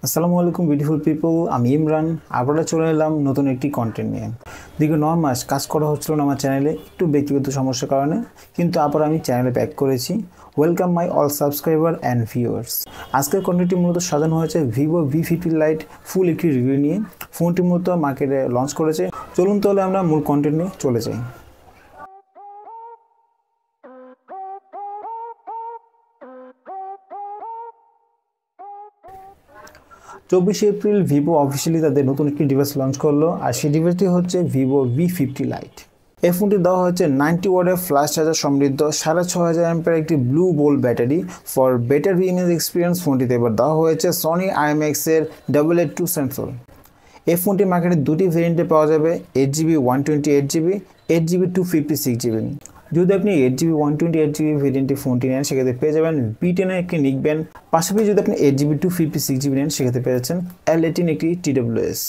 আসসালামু আলাইকুম beautiful people, আমি ইমরান। আবারও চলে এলাম নতুন একটি কন্টেন্ট নিয়ে। দীর্ঘ 9 মাস কাজ করা হচ্ছিল না আমার চ্যানেলে, একটু ব্যক্তিগত সমস্যার কারণে, কিন্তু আবার আমি চ্যানেলে ব্যাক করেছি। Welcome my all subscriber and viewers. আজকের কন্টেন্টটি মূলত সাজানো হয়েছে ভিভো V50 লাইট ফুল একটি রিভিউ নিয়ে। ফোনটি মূলত মার্কেটে লঞ্চ করেছে। চলুন তাহলে আমরা মূল কন্টেন্ট নিয়ে চলে যাই। 24 এপ্রিল ভিভো অফিসিয়ালি তাদের নতুন একটি ডিভাইস লঞ্চ করলো, আর সেই ডিভাইসটি হচ্ছে ভিভো V50 লাইট। এই ফোনটি দেওয়া হচ্ছে 90 ওয়াটের ফ্ল্যাশ চার্জার সমৃদ্ধ 6500 অ্যাম্পের একটি blue bolt battery for better image experience. ফোনটিতে এবার দেওয়া হয়েছে সনি IMX এর 882 সেন্সর। এই ফোনটি মার্কেটে দুটি ভেরিয়েন্টে পাওয়া যাবে, 8GB 128GB, 8GB 256GB। যদি আপনি 8GB 128GB ভেরিয়েন্টে ফোনটি নেন, সেক্ষেত্রে পেয়ে যাবেন B10 এর একটি নিকব্যান্ড। পাশাপাশি যদি আপনি 8GB 256GB নেন, সেক্ষেত্রে পেয়ে যাচ্ছেন L18 একটি TWS।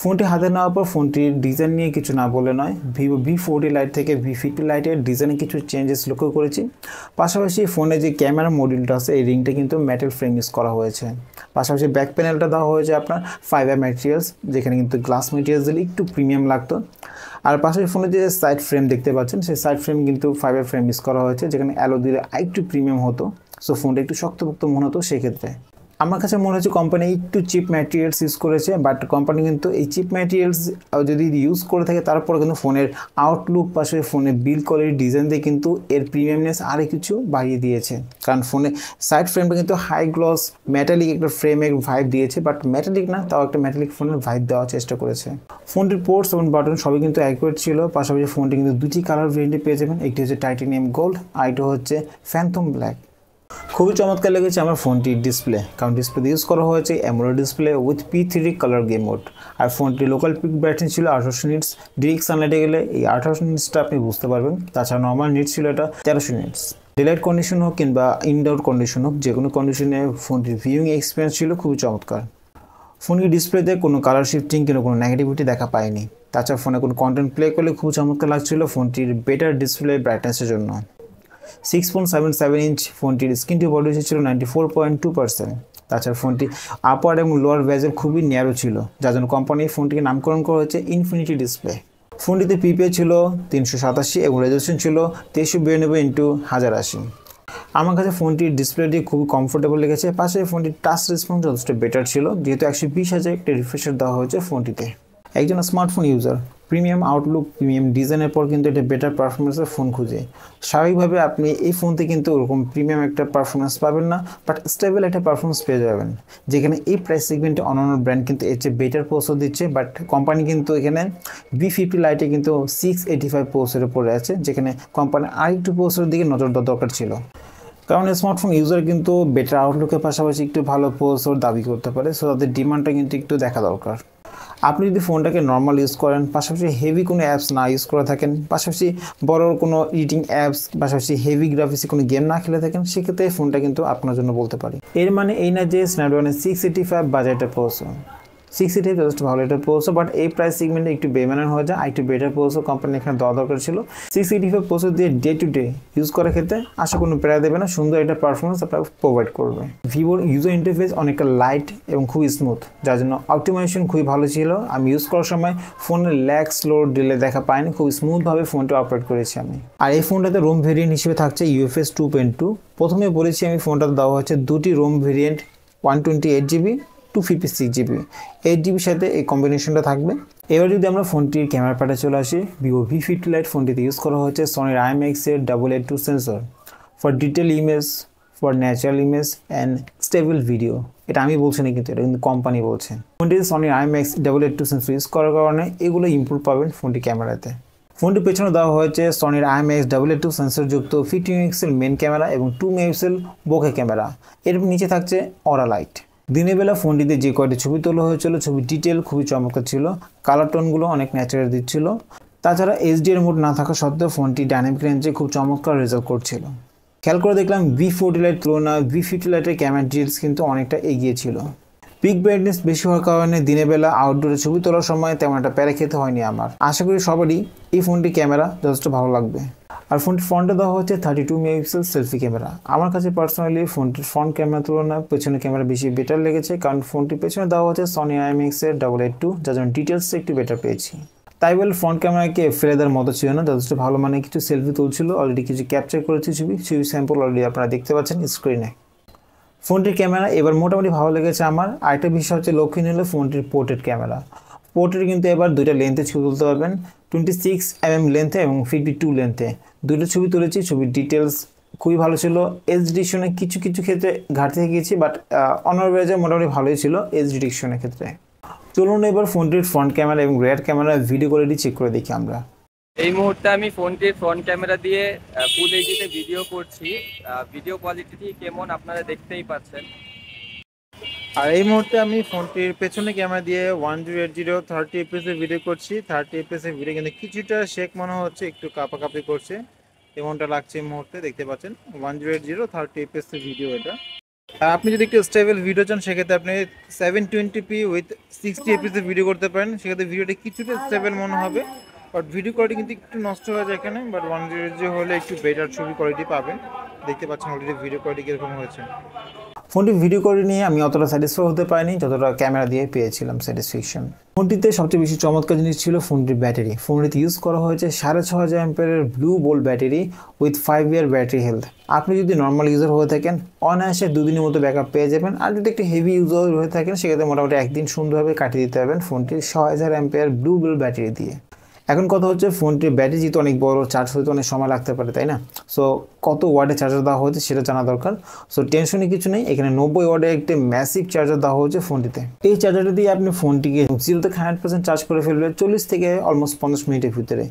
ফোনটি হাতে নেওয়ার পর ফোনটির ডিজাইন নিয়ে কিছু না বলে নয়, ভিভো V40 লাইট থেকে V50 লাইটের ডিজাইনে কিছু চেঞ্জেস লক্ষ্য করেছি। পাশাপাশি ফোনে যে ক্যামেরা মডিউলটা আছে, এই রিংটা কিন্তু মেটাল ফ্রেম ইউজ করা হয়েছে। পাশাপাশি ব্যাক প্যানেলটা দেওয়া হয়েছে আপনার ফাইবার ম্যাটেরিয়ালস, যেখানে কিন্তু গ্লাস ম্যাটেরিয়ালস দিলে একটু প্রিমিয়াম লাগতো। আর পাশাপাশি ফোনে যে সাইড ফ্রেম দেখতে পাচ্ছেন, সেই সাইড ফ্রেম কিন্তু ফাইবার ফ্রেম ইউজ করা হয়েছে, যেখানে অ্যালো দিলে একটু প্রিমিয়াম হতো। সো ফোনটা একটু শক্তপোক্ত মনে হতো। সেক্ষেত্রে আমার কাছে মনে হচ্ছে কোম্পানি একটু চিপ ম্যাটেরিয়ালস ইউজ করেছে, বাট কোম্পানি কিন্তু এই চিপ ম্যাটেরিয়ালস যদি ইউজ করে থাকে, তারপর কিন্তু ফোনের আউটলুক পাশে ফোনের বিল্ড কোয়ালিটি ডিজাইন দিয়ে কিন্তু এর প্রিমিয়ামনেস আরও কিছু বাড়িয়ে দিয়েছে। কারণ ফোনে সাইড ফ্রেমটা কিন্তু হাই গ্লস মেটালিক একটা ফ্রেমের ভাইব দিয়েছে, বাট মেটালিক না, তাও একটা মেটালিক ফোনের ভাইব দেওয়ার চেষ্টা করেছে। ফোনটির পোর্টস এবং বাটন সবই কিন্তু অ্যাকুরেট ছিল। পাশাপাশি ফোনটি কিন্তু দুটি কালার ভেরিয়েন্টে পেয়ে যাবেন, একটি হচ্ছে টাইটানিয়াম গোল্ড, আর একটা হচ্ছে ফ্যান্থম ব্ল্যাক। খুবই চমৎকার লেগেছে আমার ফোনটির ডিসপ্লে, কারণ ডিসপ্লে ইউজ করা হয়েছে AMOLED display with P3 colour game mode. আর ফোনটির লোকাল পিক ব্যাটারি ছিল 1800 নিটস। ডিরেক্ট সানলাইটে গেলে এই 1800 নিটসটা আপনি বুঝতে পারবেন। তাছাড়া নর্মাল নিট ছিল এটা 1300 নিটস। ডিলাইট কন্ডিশন হোক কিংবা ইনডোর কন্ডিশন হোক, যে কোনো কন্ডিশনে ফোনটির ভিউইং এক্সপিরিয়েন্স ছিল খুবই চমৎকার। ফোনটির ডিসপ্লেতে কোনো কালার শিফটিং কিংবা কোনো নেগেটিভিটি দেখা পায়নি। তাছাড়া ফোনে কোনো কন্টেন্ট প্লে করলে খুব চমৎকার লাগছিল ফোনটির বেটার ডিসপ্লে ব্রাইটনেসের জন্য। 6.77 ইঞ্চ ফোনটির স্ক্রিন টু বডি ছিল 94.2%। তাছাড়া ফোনটি আপার এবং লোয়ার বেজেল খুবই ন্যারো ছিল, যার জন্য কোম্পানি ফোনটিকে নামকরণ করা হয়েছে ইনফিনিটি ডিসপ্লে। ফোনটিতে PPI ছিল 387 এবং রেজলিউশন ছিল 2392x1080। আমার কাছে ফোনটির ডিসপ্লেটি খুবই কমফোর্টেবল লেগেছে। পাশে ফোনটির টাচ রেসপন্স যথেষ্ট বেটার ছিল, যেহেতু 120 একটা রিফ্রেশার দেওয়া হয়েছে ফোনটিতে। একজন smartphone user premium Outlook premium ডিজাইনের পর কিন্তু এটা বেটার পারফরমেন্সের ফোন খুঁজে। স্বাভাবিকভাবে আপনি এই ফোনতে কিন্তু ওরকম প্রিমিয়াম একটা পারফরমেন্স পাবেন না, বাট স্টেবল একটা পারফরমেন্স পেয়ে যাবেন, যেখানে এই প্রাইস সেগমেন্টে অন্যান্য ব্র্যান্ড কিন্তু এর চেয়ে বেটার প্রসেসর দিচ্ছে। বাট কোম্পানি কিন্তু এখানে V50 লাইটে কিন্তু 685 প্রসেসরে পড়ে আছে, যেখানে কোম্পানি আরেকটু প্রসেসরের দিকে নজর দেওয়া দরকার ছিল। কারণ স্মার্টফোন ইউজার কিন্তু বেটার আউটলুকের পাশাপাশি একটু ভালো প্রসেসর দাবি করতে পারে। সো তাদের ডিমান্ডটা কিন্তু একটু দেখা দরকার। আপনি যদি ফোনটাকে নর্মাল ইউজ করেন, পাশাপাশি হেভি কোনো অ্যাপস না ইউজ করে থাকেন, পাশাপাশি বড় কোনো এডিটিং অ্যাপস, পাশাপাশি হেভি গ্রাফিক্সে কোনো গেম না খেলে থাকেন, সেক্ষেত্রে ফোনটা কিন্তু আপনার জন্য বলতে পারি। এর মানে এই না যে স্ন্যাপড্রাগনের 685 বাজেটের প্রসেসর, 685 যথেষ্ট ভালো একটা প্রসেসর, বাট এই প্রাইস সেগমেন্টে একটু বেমানান হয়ে যায়। একটু বেটার প্রসেসর কোম্পানি এখানে দেওয়া দরকার ছিল। 685 প্রসেসর দিয়ে ডে টু ডে ইউজ করার ক্ষেত্রে আশা কোনো প্রায় দেবে না, সুন্দর একটা পারফরমেন্স আপনার প্রোভাইড করবে। ভিভোর ইউজার ইন্টারফেস অনেকটা লাইট এবং খুবই স্মুথ, যার জন্য অপটিমাইজেশন খুবই ভালো ছিল। আমি ইউজ করার সময় ফোনের ল্যাগ স্লো ডিলে দেখা পাইনি, খুব স্মুথভাবে ফোনটা অপারেট করেছি আমি। আর এই ফোনটাতে রোম ভেরিয়েন্ট হিসেবে থাকছে UFS 2.2। প্রথমে বলেছি আমি ফোনটাতে দেওয়া হচ্ছে দুটি Rome variant, 128GB 256GB। 8GB সাথে এই কম্বিনেশনটা থাকবে। এবার যদি আমরা ফোনটির ক্যামেরা প্যাডে চলে আসি, ভিভো V50 লাইট ফোনটিতে ইউজ করা হচ্ছে সনির IMX এর 882 sensor for detail image, for natural image and stable video. এটা আমি বলছি না, কিন্তু এটা কিন্তু কোম্পানি বলছে। ফোনটিতে সনির IMX 882 সেন্সর ইউজ করার কারণে এগুলো ইমপ্রুভ পাবেন ফোনটি ক্যামেরাতে। ফোনটির পেছনে দেওয়া হয়েছে সনির IMX 882 সেন্সরযুক্ত 50 মেগাপিক্সেল মেন ক্যামেরা এবং 2 মেগাপিক্সেল বোকে ক্যামেরা। এর নিচে থাকছে অরা লাইট। দিনের বেলা ফোনটিতে যে কয়টি ছবি তোলা হয়েছিল, ছবি ডিটেল খুবই চমৎকার ছিল, কালার টোনগুলো অনেক ন্যাচারাল দিচ্ছিল। তাছাড়া HDR মোড না থাকা সত্ত্বেও ফোনটি ডাইনামিক রেঞ্জে খুব চমৎকার রেজাল্ট করছিল। খেয়াল করে দেখলাম V40 লাইট তুলনায় V50 লাইটের ক্যামেরা ডিটেলস কিন্তু অনেকটা এগিয়ে ছিল। পিক ব্রাইটনেস বেশি হওয়ার কারণে দিনের বেলা আউটডোরে ছবি তোলার সময় তেমন একটা প্যারা খেতে হয়নি আমার। আশা করি সবারই এই ফোনটি ক্যামেরা যথেষ্ট ভালো লাগবে। আর ফোনটির ফ্রন্টে দেওয়া হচ্ছে 32 মেগাপিক্সেল সেলফি ক্যামেরা। আমার কাছে পার্সোনালি ফোনটির ফ্রন্ট ক্যামেরার তুলনায় পেছনের ক্যামেরা বেশি বেটার লেগেছে, কারণ ফোনটির পেছনে দেওয়া হচ্ছে সনি IMX-এর 882, যার জন্য ডিটেলসে একটু বেটার পেয়েছি। তাই বলে ফ্রন্ট ক্যামেরাকে ফেলে দেওয়ার মতো ছিল না, যথেষ্ট ভালো মানে কিছু সেলফি তুলছিল, অলরেডি কিছু ক্যাপচার করেছি ছবি স্যাম্পল অলরেডি আপনারা দেখতে পাচ্ছেন স্ক্রিনে। ফোনটির ক্যামেরা এবার মোটামুটি ভালো লেগেছে আমার। আরেকটা বিষয় হচ্ছে লক্ষণীয় হলো ফোনটির পোর্ট্রেট ক্যামেরা। পোর্ট্রেট কিন্তু এবার দুইটা লেন্থে ছবি তুলতে পারবেন, 26mm লেন্থে এবং 52 লেন্থে দুটো ছবি তুলেছি। ছবির ডিটেলস খুবই ভালো ছিল। এইচডি ডিকশনে কিছু কিছু ক্ষেত্রে ঘাটতি থেকে গিয়েছি, বাট অনারবেজে মোটামুটি ভালোই ছিল এইচডি ডিকশনের ক্ষেত্রে। চলুন এবার ফোনটির ফ্রন্ট ক্যামেরা এবং rear camera video quality check করে দেখি আমরা। এই মুহূর্তে আমি ফোনটির ফ্রন্ট ক্যামেরা দিয়ে ফুল এইচডিতে ভিডিও করছি। ভিডিও কোয়ালিটি কেমন আপনারা দেখতেই পাচ্ছেন। আর এই মুহূর্তে আমি ফোনটির পেছনে ক্যামেরা দিয়ে 1080 30 fps এর ভিডিও করছি। 30 fps এর ভিডিও কিন্তু কিছুটা শেক মনে হচ্ছে, একটু কাঁপাকাঁপি করছে, এমনটা লাগছে এই মুহূর্তে। দেখতে পাচ্ছেন 1080 30 fps এর ভিডিও এটা। আর আপনি যদি একটু স্টেবল ভিডিও চান সেক্ষেত্রে আপনি 720p উইথ 60 fps এর ভিডিও করতে পারেন, সেক্ষেত্রে ভিডিওটা কিছুটা স্টেবল মনে হবে, বাট ভিডিও কোয়ালিটি কিন্তু একটু নষ্ট হয়ে যায় এখানে। বাট 1080 হলে একটু বেটার ছবি কোয়ালিটি পাবেন। দেখতে পাচ্ছেন অলরেডি ভিডিও কোয়ালিটি কীরকম হয়েছে। ফোনটির ভিডিও কোয়ালিটি নিয়ে আমি অতটা স্যাটিসফাই হতে পারিনি যতটা ক্যামেরা দিয়ে পেয়েছিলাম স্যাটিসফ্যাকশন। ফোনটিতে সবচেয়ে বেশি চমৎকার জিনিস ছিল ফোনটির ব্যাটারি। ফোনটিতে ইউজ করা হয়েছে 6500 অ্যাম্পিয়ারের blue bolt battery with 5 year battery health. আপনি যদি নর্মাল ইউজার হয়ে থাকেন অনায়াসে 2 দিনের মতো ব্যাকআপ পেয়ে যাবেন, আর যদি একটু হেভি ইউজার হয়ে থাকেন সেক্ষেত্রে মোটামুটি একদিন সুন্দরভাবে কাটিয়ে দিতে পারবেন ফোনটির 6000 অ্যাম্পিয়ার ব্লু বোল্ট ব্যাটারি দিয়ে। এখন কথা হচ্ছে ফোনটির ব্যাটারি যেহেতু অনেক বড়, চার্জ হতে অনেক সময় লাগতে পারে, তাই না? সো কত ওয়ার্ডে চার্জার দেওয়া হয়েছে সেটা জানা দরকার। সো টেনশনে কিছু নেই, এখানে 90 ওয়ার্ডের একটি ম্যাসিভ চার্জার দেওয়া হয়েছে ফোনটিতে। এই চার্জারটা দিয়ে আপনি ফোনটিকে 0 থেকে 100% চার্জ করে ফেলবেন 40 থেকে অলমোস্ট 50 মিনিটের ভিতরে।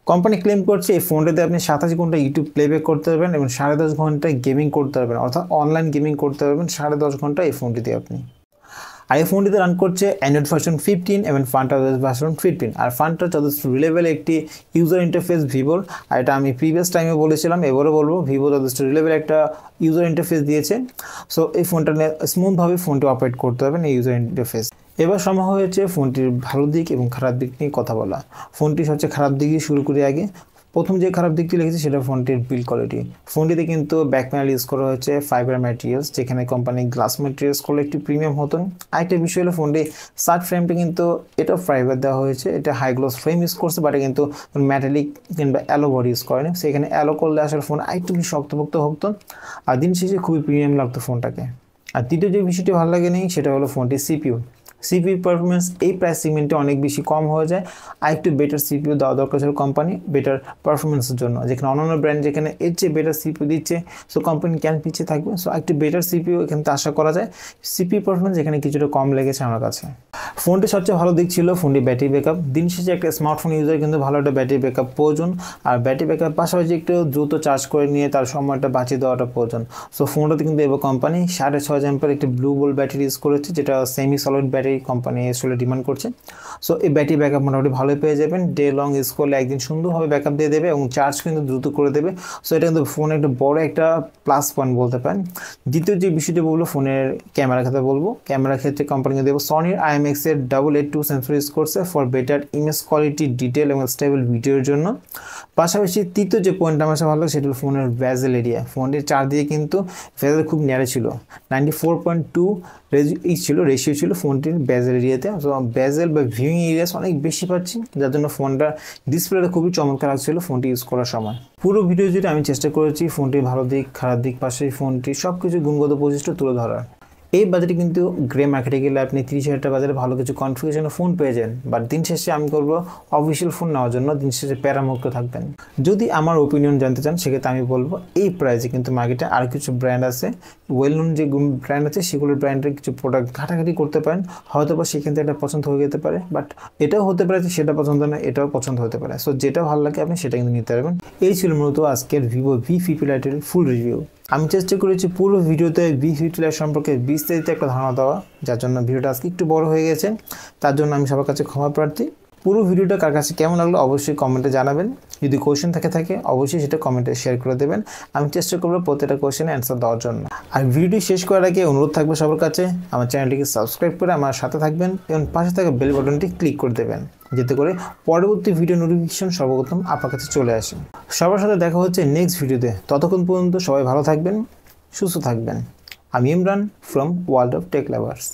কোম্পানি ক্লেম করছে এই ফোনটাতে আপনি 27 ঘন্টা ইউটিউব প্লেব্যাক করতে পারবেন এবং 10.5 ঘন্টা গেমিং করতে পারবেন, অর্থাৎ অনলাইন গেমিং করতে পারবেন 10.5 ঘন্টা এই ফোনটিতে আপনি। আর এই ফোনটিতে রান করছে অ্যান্ড্রয়েড ভার্সন 15 এবং ফান্টাস ভার্সন 15। আর ফান্টা যথেষ্ট রিলেভেল একটি ইউজার ইন্টারফেস ভিভোর, আর এটা আমি প্রিভিয়াস টাইমে বলেছিলাম, এবারও বলবো ভিভো যথেষ্ট রিলেভেল একটা ইউজার ইন্টারফেস দিয়েছে। সো এই ফোনটা স্মুথভাবে ফোনটি অপারেট করতে পারবেন এই ইউজার ইন্টারফেস। এবার সময় হয়েছে ফোনটির ভালো দিক এবং খারাপ দিক নিয়ে কথা বলা। ফোনটির সবচেয়ে খারাপ দিক দিয়ে শুরু করি আগে। প্রথম যে খারাপ দিকটি লিখেছে সেটা ফোনটির বিল্ড কোয়ালিটি। ফোনটিতে কিন্তু ব্যাক প্যানেল ইউজ করা হয়েছে ফাইবার ম্যাটেরিয়ালস, যেখানে কোম্পানি গ্লাস ম্যাটেরিয়ালস করলে একটু প্রিমিয়াম হতো। আরেকটা বিষয় হলো ফোনটি সাইড ফ্রেমটা কিন্তু এটা ফাইবার দেওয়া হয়েছে, এটা হাই গ্লস ফ্রেম ইউজ করছে, বাট কিন্তু ম্যাটালিক কিংবা অ্যালো বডি ইউজ করেনি। সেখানে অ্যালো করলে আসলে ফোন আরেকটু বেশি শক্তপোক্ত হতো, আর দিন শেষে খুবই প্রিমিয়াম লাগতো ফোনটাকে। আর দ্বিতীয় যে বিষয়টি ভালো লাগেনি সেটা হলো ফোনটির সিপিইউ পারফরমেন্স এই প্রাইস সেগমেন্টে অনেক বেশি কম হয়ে যায়। আর একটু বেটার সিপিইউ দেওয়া দরকার ছিল কোম্পানি বেটার পারফরমেন্সের জন্য, যেখানে অন্যান্য ব্র্যান্ড যেখানে এর চেয়ে বেটার সিপিইউ দিচ্ছে, সো কোম্পানি কেন পিছিয়ে থাকবে? সো একটু বেটার সিপিইউ এখানে তো আশা করা যায়। সিপিইউ পারফরমেন্স এখানে কিছুটা কম লেগেছে আমার কাছে। ফোনটির সবচেয়ে ভালো দিক ছিল ফোনটির ব্যাটারি ব্যাকআপ। দিন শেষে একটা স্মার্টফোন ইউজার কিন্তু ভালো একটা ব্যাটারি ব্যাকআপ প্রয়োজন, আর ব্যাটারি ব্যাকআপ পাশাপাশি একটু দ্রুত চার্জ করে নিয়ে তার সময়টা বাঁচিয়ে দেওয়াটা প্রয়োজন। সো ফোনটাতে কিন্তু এবার কোম্পানি 6500 অ্যাম্পিয়ার একটি ব্লু বোল্ট ব্যাটারি ইউজ করেছে, যেটা সেমি সলিড ব্যাটারি কোম্পানি আসলে ডিমান্ড করছে। সো এই ব্যাটারি ব্যাকআপ মোটামুটি ভালোই পেয়ে যাবেন। ডে লং ইউজ করলে একদিন সুন্দরভাবে ব্যাকআপ দিয়ে দেবে এবং চার্জ কিন্তু দ্রুত করে দেবে। সো এটা কিন্তু ফোনের একটা বড় একটা প্লাস পয়েন্ট বলতে পারেন। দ্বিতীয় যে বিষয়টি বলবো ফোনের ক্যামেরার ক্ষেত্রে বলবো। ক্যামেরার ক্ষেত্রে কোম্পানি দেবো সনির IMX-এর 882 সেন্সর ইউজ করছে for better image quality, detail এবং স্টেবল ভিডিওর জন্য। পাশাপাশি তৃতীয় যে পয়েন্ট আমার ভালো সেটা হলো ফোনের ভেজেল এরিয়া। ফোনটির চারদিকে কিন্তু ভেজেল খুব ন্যারো ছিল, 94.2 রেশিও ছিল ফোনটির বেজেল এরিয়াতে। তো বেজেল বা ভিউইং এরিয়াস অনেক বেশি পাচ্ছি, যার জন্য ফোনটা ডিসপ্লেটা খুবই চমৎকার লাগছিল ফোনটি ইউজ করার সময়। পুরো ভিডিও জুড়ে আমি চেষ্টা করেছি ফোনটির ভালো দিক খারাপ দিক পাশাপাশি ফোনটির সব কিছু গুণগত বৈশিষ্ট্য তুলে ধরার। এই বাজারে কিন্তু গ্রে মার্কেটে গেলে আপনি 30,000 টাকা বাজারে ভালো কিছু কনফিগারেশনের ফোন পেয়ে যান, বাট দিন শেষে আমি করবো অফিসিয়াল ফোন নেওয়ার জন্য দিন শেষে প্যারামুক্ত থাকবেন। যদি আমার ওপিনিয়ন জানতে চান সেক্ষেত্রে আমি বলবো এই প্রাইসে কিন্তু মার্কেটে আর কিছু ব্র্যান্ড আছে, ওয়েল নোন যে ব্র্যান্ড আছে সেগুলোর ব্র্যান্ডের কিছু প্রোডাক্ট ঘাটাঘাটি করতে পারেন, হয়তো বা সেখান থেকে একটা পছন্দ হয়ে যেতে পারে, বাট এটাও হতে পারে যে সেটা পছন্দ না এটাও পছন্দ হতে পারে। সো যেটা ভালো লাগে আপনি সেটা কিন্তু নিতে পারবেন। এই ছিল মূলত আজকের ভিভো V50 লাইটের ফুল রিভিউ। আমি চেষ্টা করেছি পুরো ভিডিওতে V50 লাইট সম্পর্কে বিস্তারিত একটা ধারণা দেওয়া, যার জন্য ভিডিওটা আজকে একটু বড় হয়ে গেছে, তার জন্য আমি সবার কাছে ক্ষমা প্রার্থী। পুরো ভিডিওটা কার কাছে কেমন লাগলো অবশ্যই কমেন্টে জানাবেন। যদি কোয়েশ্চেন থাকে অবশ্যই সেটা কমেন্টে শেয়ার করে দেবেন। আমি চেষ্টা করবো প্রত্যেকটা কোয়েশ্চেনের অ্যান্সার দেওয়ার জন্য। আর ভিডিওটি শেষ করার আগে অনুরোধ থাকবে সবার কাছে, আমার চ্যানেলটিকে সাবস্ক্রাইব করে আমার সাথে থাকবেন এবং পাশে থাকা বেল বাটনটি ক্লিক করে দেবেন, যাতে করে পরবর্তী ভিডিও নোটিফিকেশন সর্বপ্রথম আপনার কাছে চলে আসে। সবার সাথে দেখা হচ্ছে নেক্সট ভিডিওতে। ততক্ষণ পর্যন্ত সবাই ভালো থাকবেন, সুস্থ থাকবেন। আমি Imran from world of tech lovers.